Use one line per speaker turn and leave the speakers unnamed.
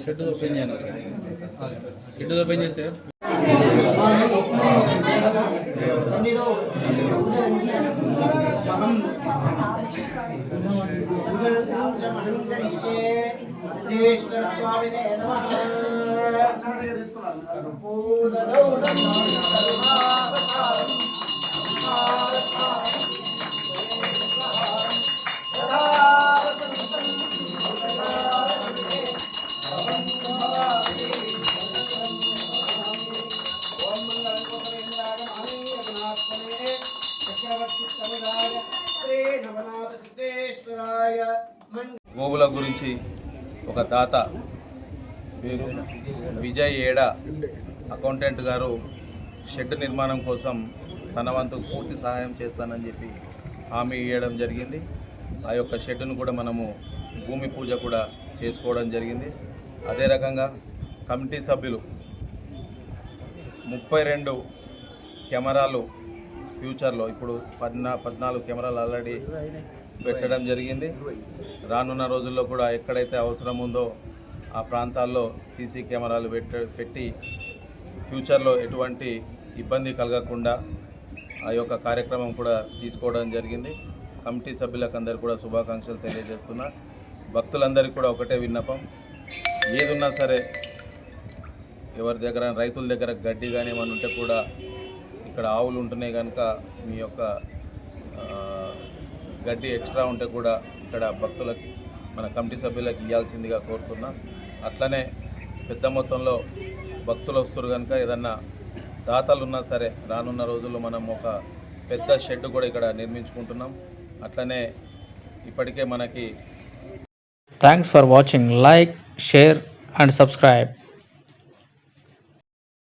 Shed open చేయాలి. Shed open చేస్తే
సిద్ధేశ్వర స్వామి
గోవుల గురించి ఒక తాత విజయ్ ఏడా అకౌంటెంట్ గారు షెడ్ నిర్మాణం కోసం తన వంతు పూర్తి సహాయం చేస్తానని చెప్పి హామీ ఇవ్వడం జరిగింది. ఆ యొక్క షెడ్డును కూడా మనము భూమి పూజ కూడా చేసుకోవడం జరిగింది. అదే రకంగా కమిటీ సభ్యులు 32 కెమెరాలు ఫ్యూచర్లో, ఇప్పుడు 14 కెమెరాలు ఆల్రెడీ పెట్టడం జరిగింది. రానున్న రోజుల్లో కూడా ఎక్కడైతే అవసరం ఉందో ఆ ప్రాంతాల్లో సీసీ కెమెరాలు పెట్టి ఫ్యూచర్లో ఎటువంటి ఇబ్బంది కలగకుండా ఆ యొక్క కార్యక్రమం కూడా తీసుకోవడం జరిగింది. కమిటీ సభ్యులకు అందరికీ కూడా శుభాకాంక్షలు తెలియజేస్తున్నా. భక్తులందరికీ కూడా ఒకటే విన్నపం, ఏదున్నా సరే ఎవరి దగ్గర రైతుల దగ్గర గడ్డి కానీ ఏమైనా ఉంటే కూడా ఇక్కడ ఆవులు ఉంటున్నాయి కనుక మీ యొక్క గడ్డి ఎక్స్ట్రా ఉంటే కూడా ఇక్కడ భక్తులకి మన కమిటీ సభ్యులకు ఇవ్వాల్సిందిగా కోరుతున్నా. అట్లనే పెద్ద మొత్తంలో భక్తులు వస్తారు కనుక ఏదన్నా దాతలు ఉన్నా సరే రానున్న రోజుల్లో మనం ఒక పెద్ద షెడ్ కూడా ఇక్కడ నిర్మించుకుంటున్నాం. అట్లనే ఇప్పటికే మనకి
thanks for watching. Like, share and subscribe.